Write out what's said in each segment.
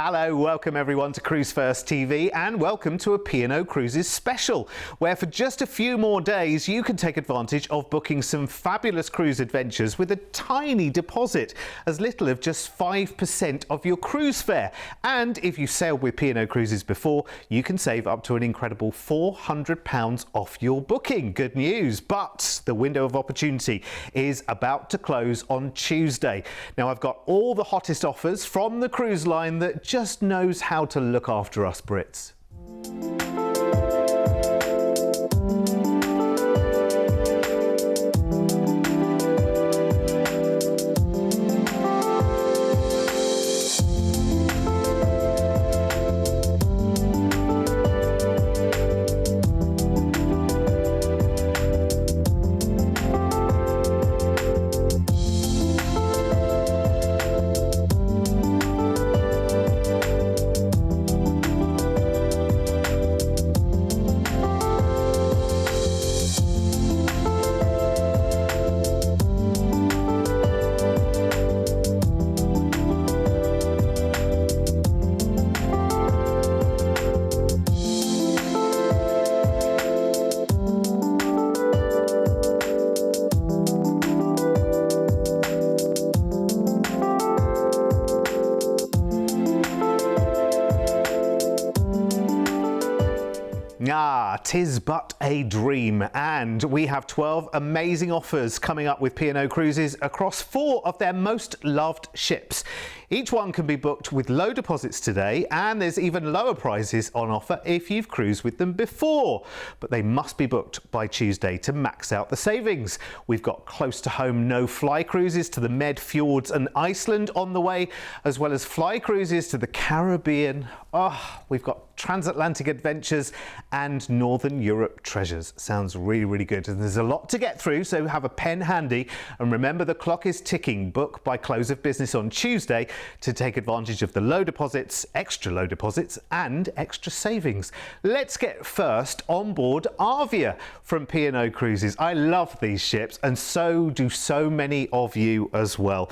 Hello, welcome everyone to Cruise1st TV and welcome to a P&O Cruises special, where for just a few more days you can take advantage of booking some fabulous cruise adventures with a tiny deposit, as little as just 5% of your cruise fare. And if you sailed with P&O Cruises before, you can save up to an incredible £400 off your booking. Good news, but the window of opportunity is about to close on Tuesday. Now I've got all the hottest offers from the cruise line that just knows how to look after us Brits. Tis but a dream, and we have 12 amazing offers coming up with P&O Cruises across 4 of their most loved ships. Each one can be booked with low deposits today, and there's even lower prices on offer if you've cruised with them before. But they must be booked by Tuesday to max out the savings. We've got close to home no-fly cruises to the Med, Fjords and Iceland on the way, as well as fly cruises to the Caribbean. We've got transatlantic adventures and Northern Europe treasures. Sounds really, really good. And there's a lot to get through, so have a pen handy. And remember, the clock is ticking. Book by close of business on Tuesday to take advantage of the low deposits, extra low deposits and extra savings. Let's get first on board Arvia from P&O Cruises. I love these ships, and so do so many of you as well.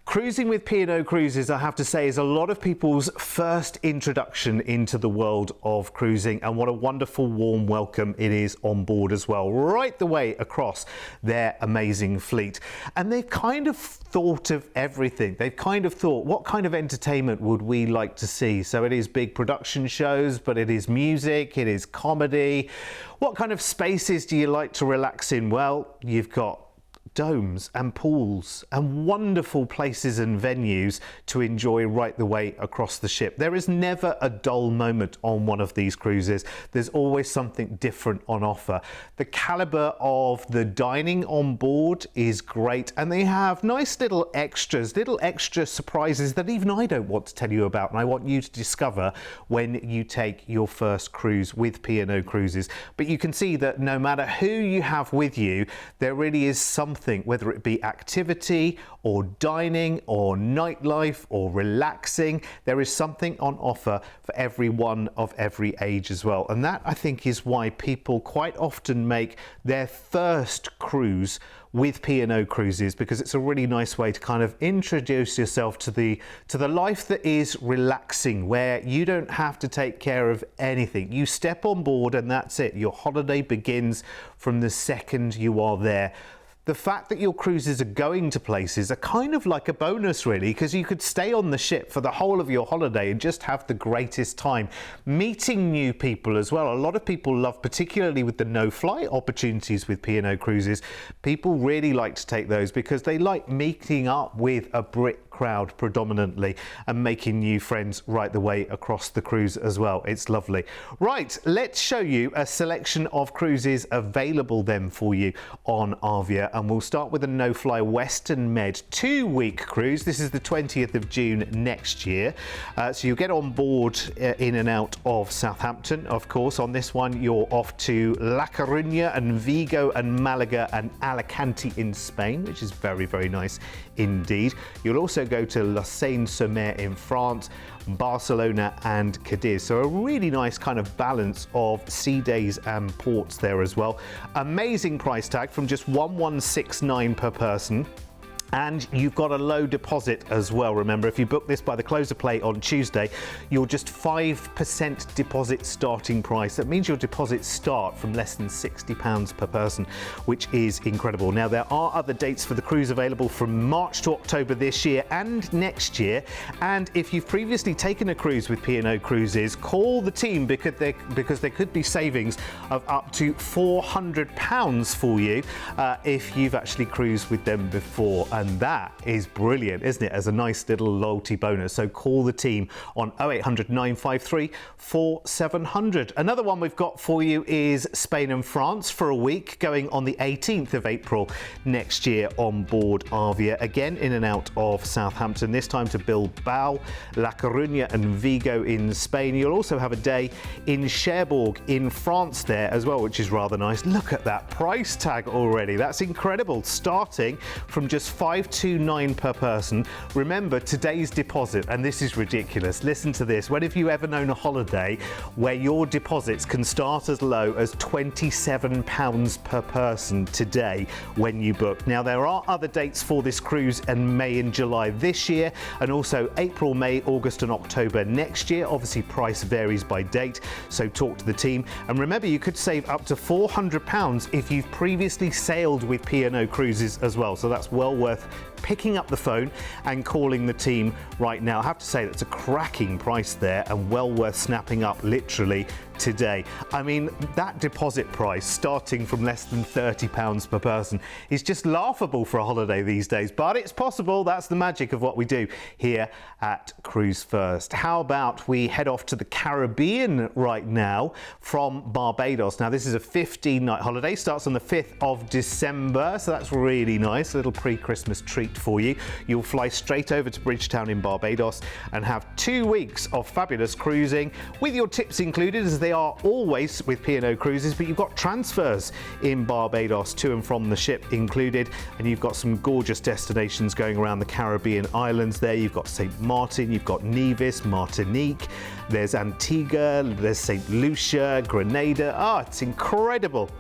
Cruising with P&O Cruises, I have to say, is a lot of people's first introduction into the world of cruising, and what a wonderful warm welcome it is on board as well, right the way across their amazing fleet. And they've kind of thought of everything. They've kind of thought, what kind of entertainment would we like to see? So it is big production shows, but it is music, it is comedy. What kind of spaces do you like to relax in? Well, you've got domes and pools and wonderful places and venues to enjoy right the way across the ship. There is never a dull moment on one of these cruises. There's always something different on offer. The caliber of the dining on board is great, and they have nice little extras, little extra surprises that even I don't want to tell you about, and I want you to discover when you take your first cruise with P&O Cruises. But you can see that no matter who you have with you, there really is something, whether it be activity or dining or nightlife or relaxing, there is something on offer for everyone of every age as well. And that, I think, is why people quite often make their first cruise with P&O Cruises, because it's a really nice way to kind of introduce yourself to the life that is relaxing, where you don't have to take care of anything. You step on board and that's it. Your holiday begins from the second you are there. The fact that your cruises are going to places are kind of like a bonus, really, because you could stay on the ship for the whole of your holiday and just have the greatest time. Meeting new people as well. A lot of people love, particularly with the no-fly opportunities with P&O Cruises, people really like to take those because they like meeting up with a Brit crowd predominantly and making new friends right the way across the cruise as well. It's lovely. Right, let's show you a selection of cruises available then for you on Arvia. And we'll start with a no-fly Western Med 2-week cruise. This is the 20th of June next year. So you'll get on board in and out of Southampton, of course. On this one, you're off to La Coruña and Vigo and Malaga and Alicante in Spain, which is very, very nice indeed. You'll also go to La Seine-sur-Mer in France, Barcelona and Cadiz. So a really nice kind of balance of sea days and ports there as well. Amazing price tag from just $1169 per person. And you've got a low deposit as well. Remember, if you book this by the close of play on Tuesday, you're just 5% deposit starting price. That means your deposits start from less than £60 per person, which is incredible. Now, there are other dates for the cruise available from March to October this year and next year. And if you've previously taken a cruise with P&O Cruises, call the team because there could be savings of up to £400 for you if you've actually cruised with them before. And that is brilliant, isn't it, as a nice little loyalty bonus. So call the team on 0800 953 4700. Another one we've got for you is Spain and France for a week, going on the 18th of April next year on board Arvia, again in and out of Southampton, this time to Bilbao, La Coruña and Vigo in Spain. You'll also have a day in Cherbourg in France there as well, which is rather nice. Look at that price tag already. That's incredible, starting from just £529 per person. Remember today's deposit, and this is ridiculous. Listen to this. When have you ever known a holiday where your deposits can start as low as £27 per person today when you book? Now, there are other dates for this cruise in May and July this year, and also April, May, August and October next year. Obviously, price varies by date, so talk to the team. And remember, you could save up to £400 if you've previously sailed with P&O Cruises as well. So that's well worth picking up the phone and calling the team right now. I have to say that's a cracking price there and well worth snapping up literally today. I mean, that deposit price starting from less than £30 per person is just laughable for a holiday these days, but it's possible. That's the magic of what we do here at Cruise First. How about we head off to the Caribbean right now from Barbados? Now, this is a 15-night holiday, starts on the 5th of December, so that's really nice, a little pre-Christmas treat for you. You'll fly straight over to Bridgetown in Barbados and have 2 weeks of fabulous cruising with your tips included, as they are always with P&O Cruises, but you've got transfers in Barbados to and from the ship included, and you've got some gorgeous destinations going around the Caribbean islands there. You've got St. Martin, you've got Nevis, Martinique, there's Antigua, there's St. Lucia, Grenada. It's incredible.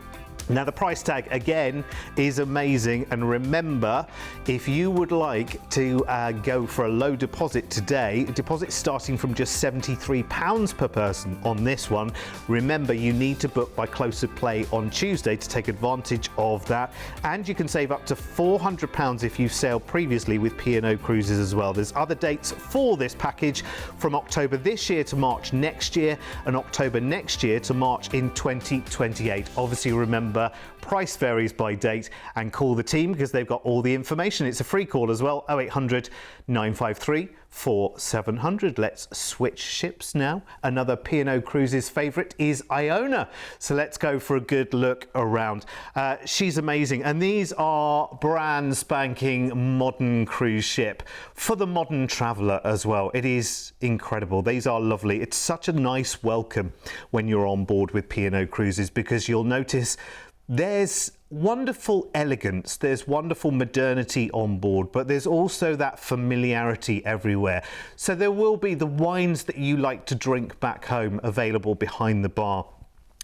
Now, the price tag again is amazing, and remember, if you would like to go for a low deposit today, deposit starting from just £73 per person on this one. Remember, you need to book by close of play on Tuesday to take advantage of that, and you can save up to £400 if you've sailed previously with P&O Cruises as well. There's other dates for this package from October this year to March next year, and October next year to March in 2028. Obviously, remember, price varies by date, and call the team because they've got all the information. It's a free call as well, 0800 953 4700. Let's switch ships now. Another P&O Cruises favourite is Iona. So let's go for a good look around. She's amazing, and these are brand spanking modern cruise ship for the modern traveller as well. It is incredible. These are lovely. It's such a nice welcome when you're on board with P&O Cruises, because you'll notice there's wonderful elegance, there's wonderful modernity on board, but there's also that familiarity everywhere. So there will be the wines that you like to drink back home available behind the bar.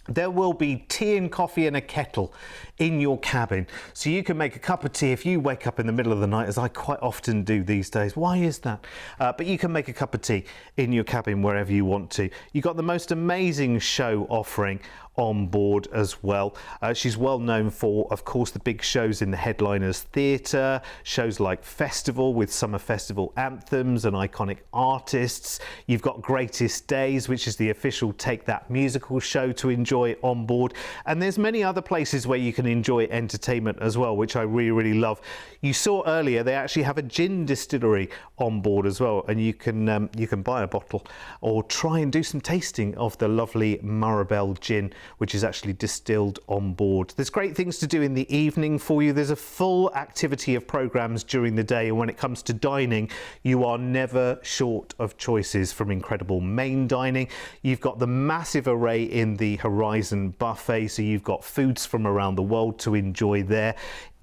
There will be tea and coffee in a kettle in your cabin, so you can make a cup of tea if you wake up in the middle of the night, as I quite often do these days. Why is that? But you can make a cup of tea in your cabin wherever you want to. You've got the most amazing show offering on board as well. She's well known for, of course, the big shows in the Headliners Theatre, shows like Festival with summer festival anthems and iconic artists. You've got Greatest Days, which is the official Take That musical show to enjoy on board. And there's many other places where you can enjoy entertainment as well, which I really, really love. You saw earlier they actually have a gin distillery on board as well, and you can buy a bottle or try and do some tasting of the lovely Maribel gin, which is actually distilled on board. There's great things to do in the evening for you. There's a full activity of programs during the day, and when it comes to dining, you are never short of choices from incredible main dining. You've got the massive array in the Horizon buffet, so you've got foods from around the world to enjoy there.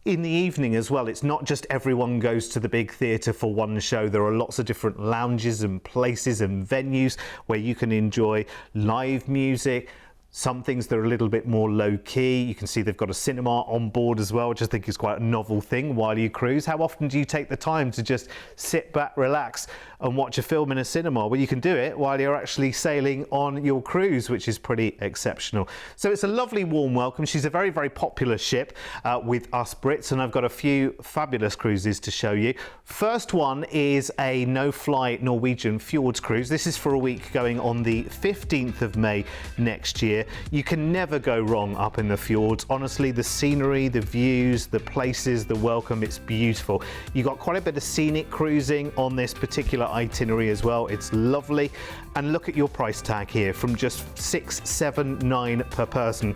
In the evening as well, it's not just everyone goes to the big theatre for one show. There are lots of different lounges and places and venues where you can enjoy live music, some things that are a little bit more low-key. You can see they've got a cinema on board as well, which I think is quite a novel thing while you cruise. How often do you take the time to just sit back, relax and watch a film in a cinema? Well, you can do it while you're actually sailing on your cruise, which is pretty exceptional. So it's a lovely warm welcome. She's a very, very popular ship with us Brits, and I've got a few fabulous cruises to show you. First one is a no-fly Norwegian fjords cruise. This is for a week going on the 15th of May next year. You can never go wrong up in the fjords. Honestly, the scenery, the views, the places, the welcome, it's beautiful. You've got quite a bit of scenic cruising on this particular itinerary as well. It's lovely. And look at your price tag here, from just $679 per person.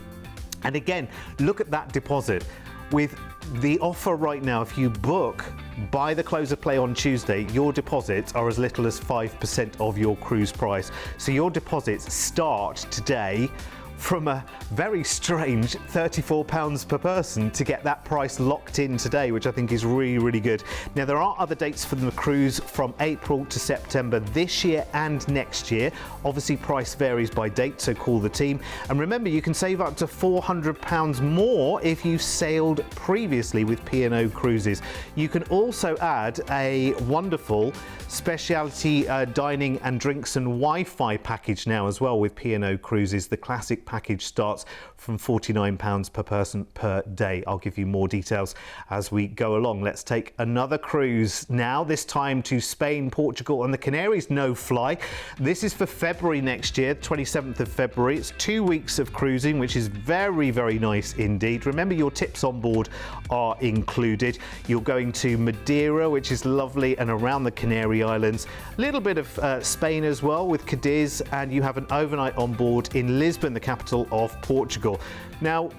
And again, look at that deposit. With the offer right now, if you book by the close of play on Tuesday, your deposits are as little as 5% of your cruise price. So your deposits start today from a very strange £34 per person to get that price locked in today, which I think is really, really good. Now, there are other dates for the cruise from April to September this year and next year. Obviously, price varies by date, so call the team. And remember, you can save up to £400 more if you sailed previously with P&O Cruises. You can also add a wonderful specialty dining and drinks and Wi-Fi package now as well with P&O Cruises. The classic package starts from £49 per person per day. I'll give you more details as we go along. Let's take another cruise now, this time to Spain, Portugal and the Canaries, no fly. This is for February next year, 27th of February. It's 2 weeks of cruising, which is very, very nice indeed. Remember, your tips on board are included. You're going to Madeira, which is lovely, and around the Canary Islands. A little bit of Spain as well with Cadiz, and you have an overnight on board in Lisbon, the capital of Portugal. Now,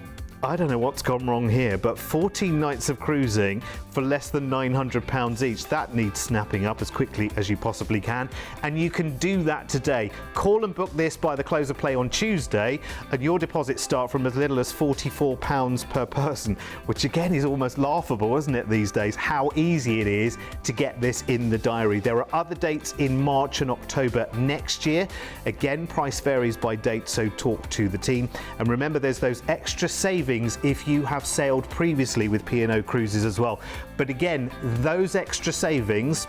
I don't know what's gone wrong here, but 14 nights of cruising for less than £900 each. That needs snapping up as quickly as you possibly can. And you can do that today. Call and book this by the close of play on Tuesday, and your deposits start from as little as £44 per person, which again is almost laughable, isn't it, these days, how easy it is to get this in the diary. There are other dates in March and October next year. Again, price varies by date, so talk to the team. And remember, there's those extra savings if you have sailed previously with P&O Cruises as well. But again, those extra savings,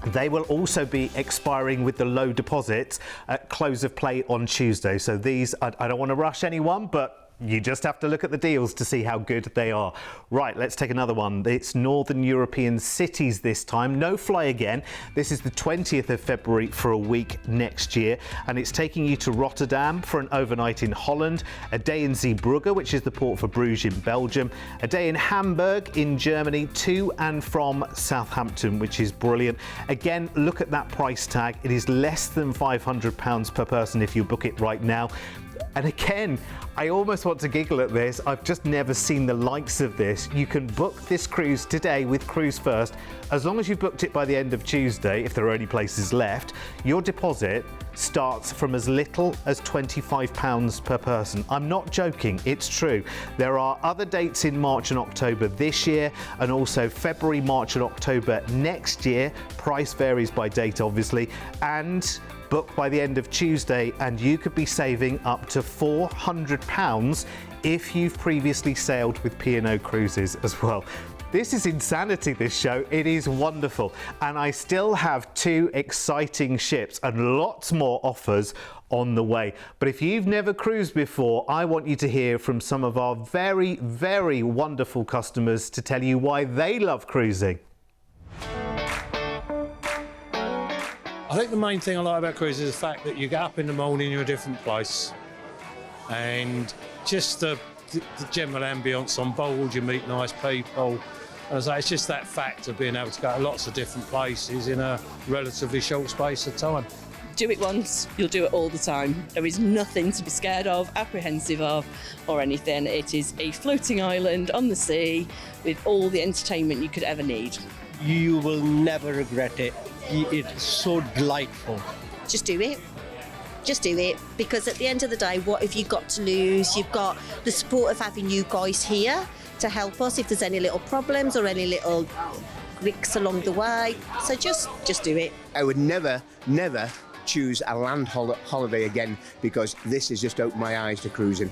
they will also be expiring with the low deposits at close of play on Tuesday. So these, I don't want to rush anyone, but you just have to look at the deals to see how good they are. Right, let's take another one. It's Northern European cities this time. No fly again. This is the 20th of February for a week next year, and it's taking you to Rotterdam for an overnight in Holland, a day in Zeebrugge, which is the port for Bruges in Belgium, a day in Hamburg in Germany, to and from Southampton, which is brilliant. Again, look at that price tag. It is less than £500 per person if you book it right now. And again, I almost want to giggle at this. I've just never seen the likes of this. You can book this cruise today with Cruise1st. As long as you've booked it by the end of Tuesday, if there are any places left, your deposit starts from as little as £25 per person. I'm not joking, it's true. There are other dates in March and October this year, and also February, March and October next year. Price varies by date, obviously, and book by the end of Tuesday, and you could be saving up to £400 if you've previously sailed with P&O Cruises as well. This is insanity, this show. It is wonderful. And I still have 2 exciting ships and lots more offers on the way. But if you've never cruised before, I want you to hear from some of our very, very wonderful customers to tell you why they love cruising. I think the main thing I like about cruises is the fact that you get up in the morning, you're a different place, and just the general ambience on board. You meet nice people, and as I say, it's just that fact of being able to go to lots of different places in a relatively short space of time. Do it once, you'll do it all the time. There is nothing to be scared of, apprehensive of, or anything. It is a floating island on the sea with all the entertainment you could ever need. You will never regret it. It's so delightful. Just do it. Just do it, because at the end of the day, what have you got to lose? You've got the support of having you guys here to help us if there's any little problems or any little ricks along the way. So just do it. I would never choose a land holiday again, because this has just opened my eyes to cruising.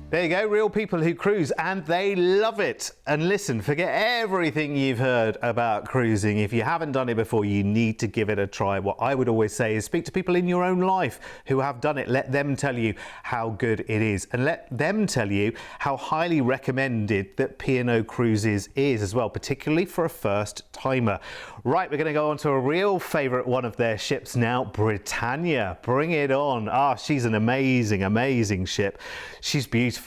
There you go, real people who cruise, and they love it. And listen, forget everything you've heard about cruising. If you haven't done it before, you need to give it a try. What I would always say is speak to people in your own life who have done it. Let them tell you how good it is, and let them tell you how highly recommended that P&O Cruises is as well, particularly for a first timer. Right, we're going to go on to a real favourite one of their ships now, Britannia. Bring it on. Ah, she's an amazing, amazing ship. She's beautiful.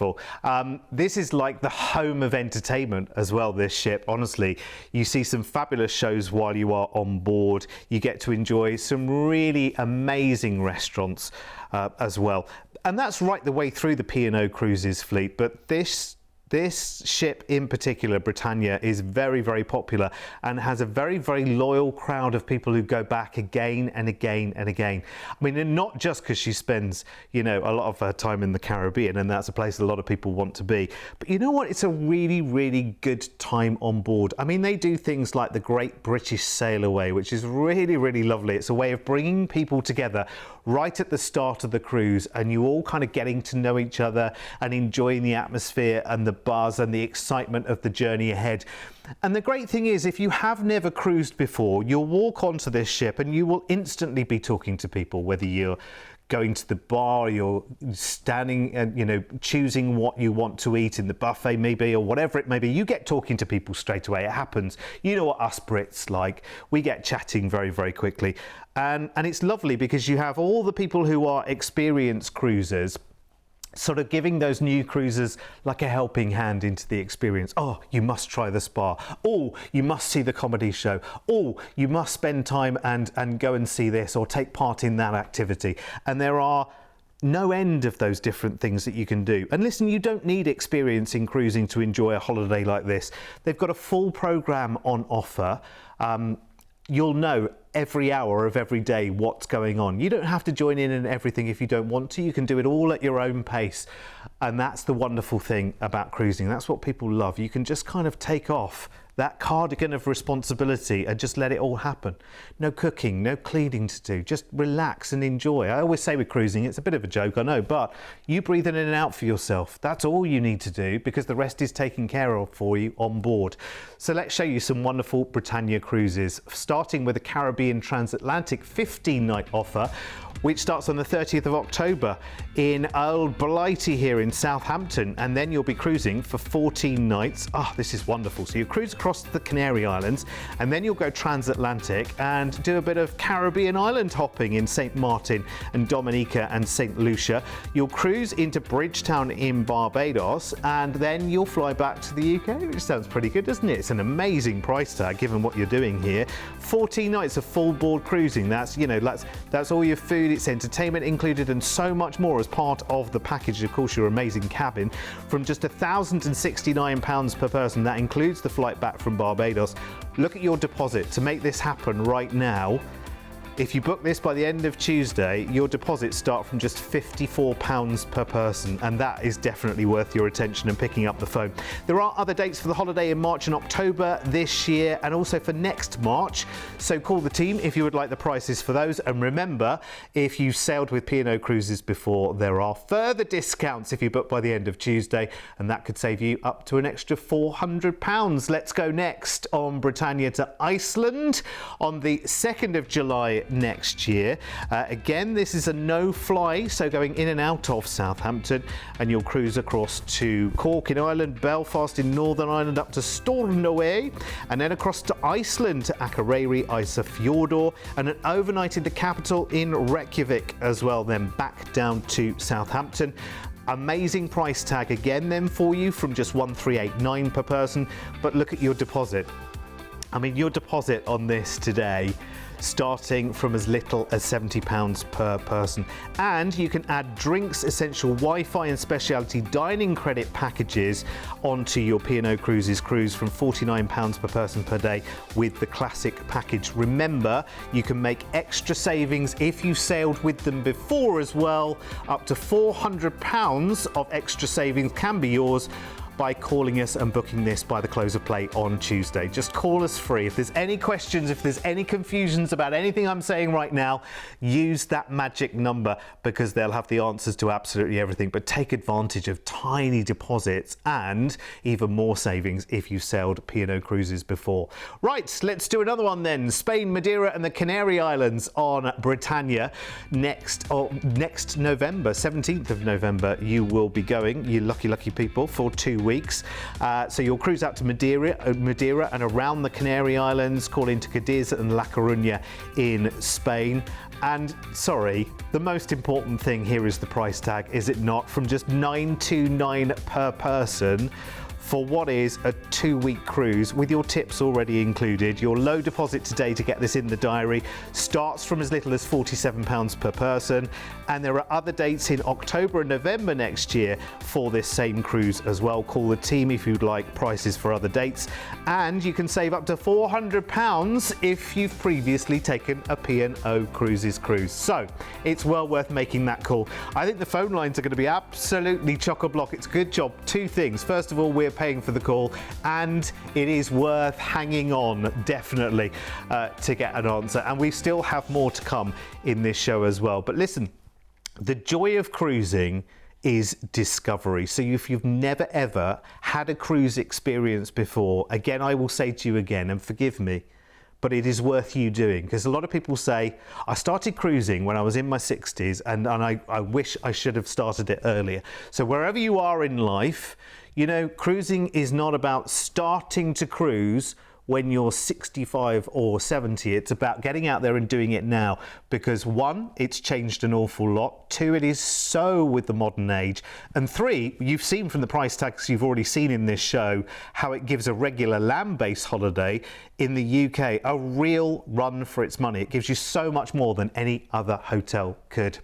This is like the home of entertainment as well, this ship, honestly. You see some fabulous shows while you are on board. You get to enjoy some really amazing restaurants as well. And that's right the way through the P&O Cruises fleet. But this ship in particular, Britannia, is very, very popular and has a very, very loyal crowd of people who go back again and again and again. I mean, not just because she spends, you know, a lot of her time in the Caribbean, and that's a place a lot of people want to be. But you know what? It's a really, really good time on board. I mean, they do things like the Great British Sail Away, which is really, really lovely. It's a way of bringing people together right at the start of the cruise, and you all kind of getting to know each other and enjoying the atmosphere and the buzz and the excitement of the journey ahead. And the great thing is, if you have never cruised before, you'll walk onto this ship and you will instantly be talking to people, whether you're going to the bar, you're standing and, you know, choosing what you want to eat in the buffet maybe, or whatever it may be. You get talking to people straight away. It happens. You know what us Brits like. We get chatting very, very quickly. And it's lovely because you have all the people who are experienced cruisers sort of giving those new cruisers like a helping hand into the experience. Oh, you must try the spa. Oh, you must see the comedy show. Oh, you must spend time and go and see this or take part in that activity. And there are no end of those different things that you can do. And listen, you don't need experience in cruising to enjoy a holiday like this. They've got a full program on offer. You'll know every hour of every day what's going on. You don't have to join in everything if you don't want to. You can do it all at your own pace. And that's the wonderful thing about cruising. That's what people love. You can just kind of take off that cardigan of responsibility and just let it all happen. No cooking, no cleaning to do, just relax and enjoy. I always say with cruising, it's a bit of a joke, I know, but you breathe in and out for yourself. That's all you need to do, because the rest is taken care of for you on board. So let's show you some wonderful Britannia cruises, starting with a Caribbean transatlantic 15-night offer, which starts on the 30th of October in Old Blighty here in Southampton, and then you'll be cruising for 14 nights. Oh, this is wonderful. So you cruise across the Canary Islands, and then you'll go transatlantic and do a bit of Caribbean island hopping in St. Martin and Dominica and St. Lucia. You'll cruise into Bridgetown in Barbados, and then you'll fly back to the UK, which sounds pretty good, doesn't it? It's an amazing price tag given what you're doing here. 14 nights of full board cruising. That's, you know, that's all your food, it's entertainment included, and so much more as part of the package. Of course, your amazing cabin from just £1,069 per person. That includes the flight back from Barbados. Look at your deposit to make this happen right now. If you book this by the end of Tuesday, your deposits start from just £54 per person, and that is definitely worth your attention and picking up the phone. There are other dates for the holiday in March and October this year, and also for next March, so call the team if you would like the prices for those. And remember, if you sailed with P&O Cruises before, there are further discounts if you book by the end of Tuesday, and that could save you up to an extra £400. Let's go next on Britannia to Iceland on the 2nd of July next year. Again, this is a no-fly, so going in and out of Southampton, and you'll cruise across to Cork in Ireland, Belfast in Northern Ireland, up to Stornoway, and then across to Iceland to Akureyri, Ísafjörður, and an overnight in the capital in Reykjavik as well, then back down to Southampton. Amazing price tag again then for you from just £1,389 per person, but look at your deposit. I mean, your deposit on this today starting from as little as £70 per person, and you can add drinks, essential Wi-Fi and specialty dining credit packages onto your P&O Cruises cruise from £49 per person per day with the classic package. Remember, you can make extra savings if you sailed with them before as well. Up to £400 of extra savings can be yours by calling us and booking this by the close of play on Tuesday. Just call us free. If there's any questions, if there's any confusions about anything I'm saying right now, use that magic number because they'll have the answers to absolutely everything. But take advantage of tiny deposits and even more savings if you've sailed P&O Cruises before. Right, let's do another one then. Spain, Madeira and the Canary Islands on Britannia next November, 17th of November, you will be going, you lucky people, for 2 weeks. So you'll cruise out to Madeira and around the Canary Islands, call into Cadiz and La Coruña in Spain. And sorry, the most important thing here is the price tag, is it not? From just $929 per person for what is a 2-week cruise with your tips already included. Your low deposit today to get this in the diary starts from as little as £47 per person, and there are other dates in October and November next year for this same cruise as well. Call the team if you'd like prices for other dates, and you can save up to £400 if you've previously taken a P&O Cruises cruise. So it's well worth making that call. I think the phone lines are going to be absolutely chock-a-block. It's a good job. 2 things. First of all, we're paying for the call, and it is worth hanging on definitely to get an answer, and we still have more to come in this show as well. But listen, the joy of cruising is discovery. So if you've never ever had a cruise experience before, again, I will say to you again, and forgive me, but it is worth you doing, because a lot of people say, I started cruising when I was in my 60s and I wish I should have started it earlier. So wherever you are in life, you know, cruising is not about starting to cruise when you're 65 or 70. It's about getting out there and doing it now, because 1, it's changed an awful lot. 2, it is so with the modern age. And 3, you've seen from the price tags you've already seen in this show how it gives a regular land-based holiday in the UK a real run for its money. It gives you so much more than any other hotel could.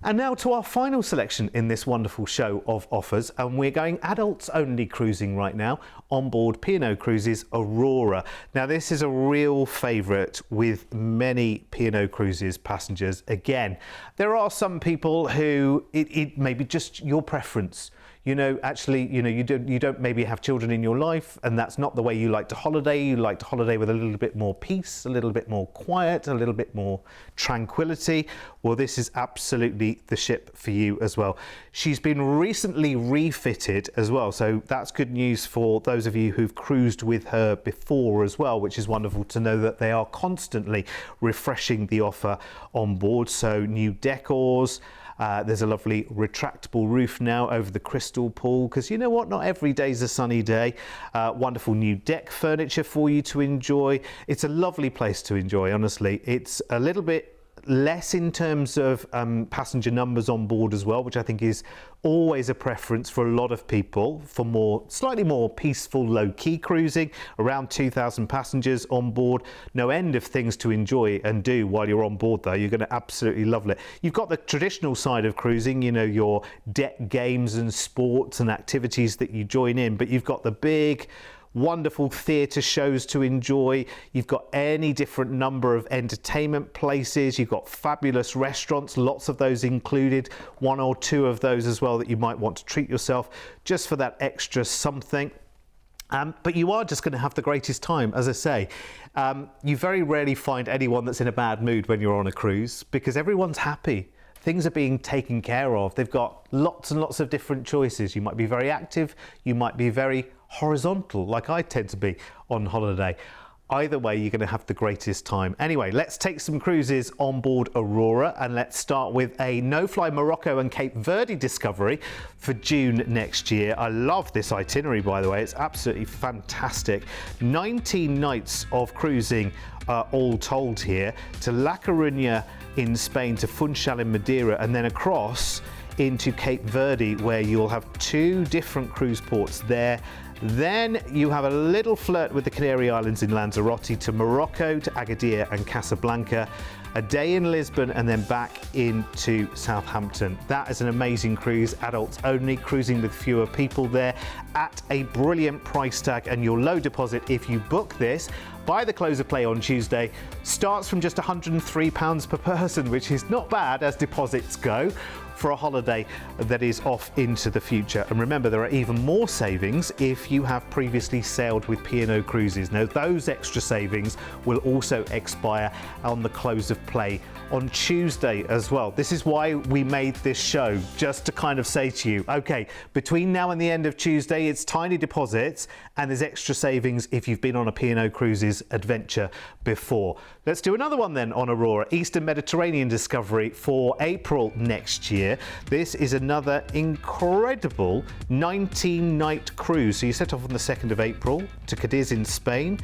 And now to our final selection in this wonderful show of offers, and we're going adults only cruising right now on board P&O Cruises Aurora. Now this is a real favourite with many P&O Cruises passengers. Again, there are some people who it may be just your preference. You know, actually, you know, you don't maybe have children in your life, and that's not the way you like to holiday. You like to holiday with a little bit more peace, a little bit more quiet, a little bit more tranquility. Well, this is absolutely the ship for you as well. She's been recently refitted as well, so that's good news for those of you who've cruised with her before as well, which is wonderful to know that they are constantly refreshing the offer on board. So new decors. There's a lovely retractable roof now over the crystal pool, because you know what, not every day's a sunny day. Wonderful new deck furniture for you to enjoy. It's a lovely place to enjoy, honestly. It's a little bit less in terms of passenger numbers on board as well, which I think is always a preference for a lot of people, for slightly more peaceful, low-key cruising. Around 2,000 passengers on board. No end of things to enjoy and do while you're on board though. You're going to absolutely love it. You've got the traditional side of cruising, you know, your deck games and sports and activities that you join in, but you've got the big wonderful theatre shows to enjoy. You've got any different number of entertainment places. You've got fabulous restaurants, lots of those included, 1 or 2 of those as well that you might want to treat yourself just for that extra something. But you are just going to have the greatest time, as I say. You very rarely find anyone that's in a bad mood when you're on a cruise, because everyone's happy. Things are being taken care of. They've got lots and lots of different choices. You might be very active, you might be very horizontal, like I tend to be on holiday. Either way, you're going to have the greatest time. Anyway, let's take some cruises on board Aurora, and let's start with a no-fly Morocco and Cape Verde discovery for June next year. I love this itinerary, by the way. It's absolutely fantastic. 19 nights of cruising all told here, to La Coruña in Spain, to Funchal in Madeira, and then across into Cape Verde, where you'll have 2 different cruise ports there, Then you have a little flirt with the Canary Islands in Lanzarote, to Morocco, to Agadir and Casablanca, a day in Lisbon, and then back into Southampton. That is an amazing cruise, adults only, cruising with fewer people there at a brilliant price tag, and your low deposit, if you book this by the close of play on Tuesday, starts from just £103 per person, which is not bad as deposits go for a holiday that is off into the future. And remember, there are even more savings if you have previously sailed with P&O Cruises. Now, those extra savings will also expire on the close of play on Tuesday as well. This is why we made this show, just to kind of say to you, okay, between now and the end of Tuesday, it's tiny deposits and there's extra savings if you've been on a P&O Cruises adventure before. Let's do another one then on Aurora, Eastern Mediterranean Discovery for April next year. This is another incredible 19-night cruise. So you set off on the 2nd of April to Cadiz in Spain,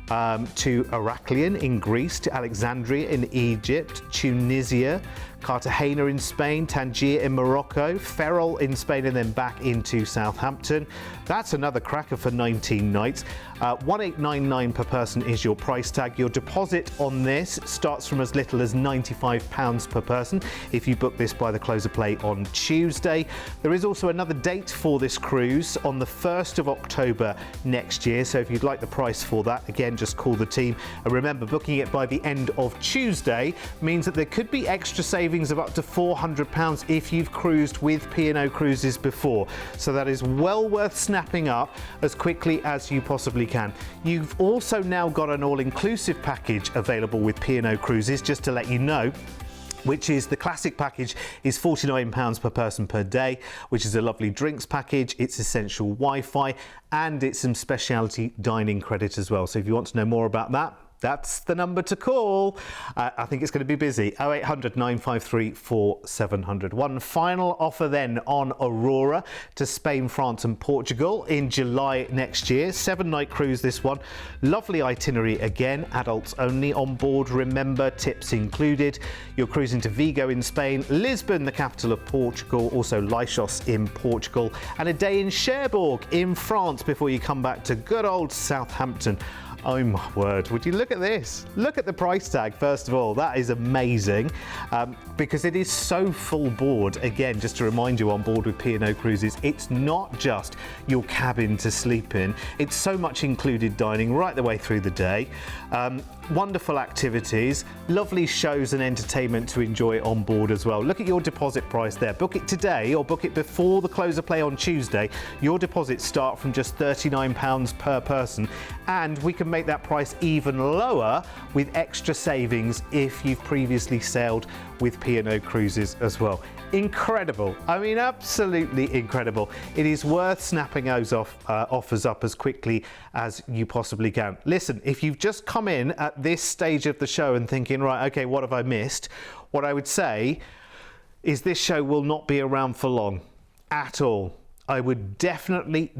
to Heraklion in Greece, to Alexandria in Egypt, Tunisia, Cartagena in Spain, Tangier in Morocco, Ferrol in Spain, and then back into Southampton. That's another cracker for 19 nights. 1899 per person is your price tag. Your deposit on this starts from as little as £95 per person if you book this by the close of play on Tuesday. There is also another date for this cruise on the 1st of October next year, so if you'd like the price for that, again, just call the team. And remember, booking it by the end of Tuesday means that there could be extra savings of up to £400 if you've cruised with P&O Cruises before. So that is well worth snapping up as quickly as you possibly can. You've also now got an all-inclusive package available with P&O Cruises, just to let you know, which is the classic package is £49 per person per day, which is a lovely drinks package, it's essential Wi-Fi, and it's some specialty dining credit as well. So if you want to know more about that, that's the number to call. I think it's going to be busy. 0800 953 4700. One final offer then on Aurora to Spain, France and Portugal in July next year. 7-night cruise this one. Lovely itinerary again, adults only on board. Remember, tips included. You're cruising to Vigo in Spain, Lisbon, the capital of Portugal, also Leixos in Portugal, and a day in Cherbourg in France before you come back to good old Southampton. Oh my word, would you look at this? Look at the price tag, first of all. That is amazing because it is so full board. Again, just to remind you, on board with P&O Cruises, it's not just your cabin to sleep in. It's so much included dining right the way through the day. Wonderful activities, lovely shows and entertainment to enjoy on board as well. Look at your deposit price there. Book it today or book it before the close of play on Tuesday. Your deposits start from just £39 per person, and we can make that price even lower with extra savings if you've previously sailed with P&O Cruises as well. Incredible. I mean, absolutely incredible. It is worth snapping those offers up as quickly as you possibly can. Listen, if you've just come in at this stage of the show and thinking, right, okay, what have I missed? What I would say is this show will not be around for long at all. I would definitely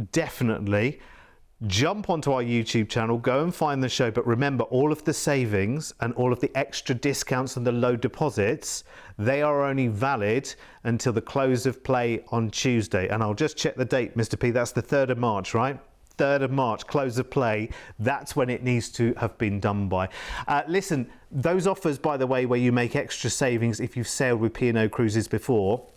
jump onto our YouTube channel, go and find the show, but remember, all of the savings and all of the extra discounts and the low deposits, they are only valid until the close of play on Tuesday. And I'll just check the date, Mr. P, that's the 3rd of March, right? 3rd of March, close of play, that's when it needs to have been done by. Listen, those offers, by the way, where you make extra savings if you've sailed with P&O Cruises before,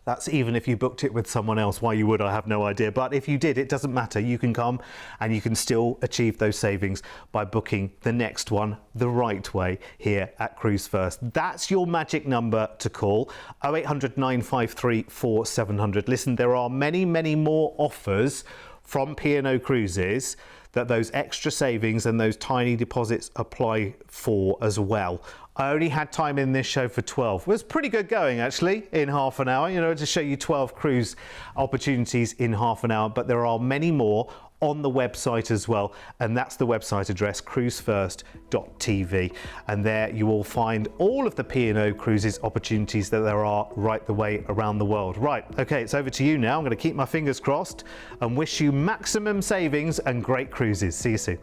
that's even if you booked it with someone else. Why you would, I have no idea. But if you did, it doesn't matter. You can come and you can still achieve those savings by booking the next one the right way here at Cruise1st. That's your magic number to call, 0800 953 4700. Listen, there are many, many more offers from P&O Cruises that those extra savings and those tiny deposits apply for as well. I only had time in this show for 12. It was pretty good going, actually, in half an hour, you know, to show you 12 cruise opportunities in half an hour, but there are many more on the website as well, and that's the website address, cruise1st.tv, and there you will find all of the P&O Cruises opportunities that there are right the way around the world. Right, okay, it's over to you now. I'm going to keep my fingers crossed and wish you maximum savings and great cruises. See you soon.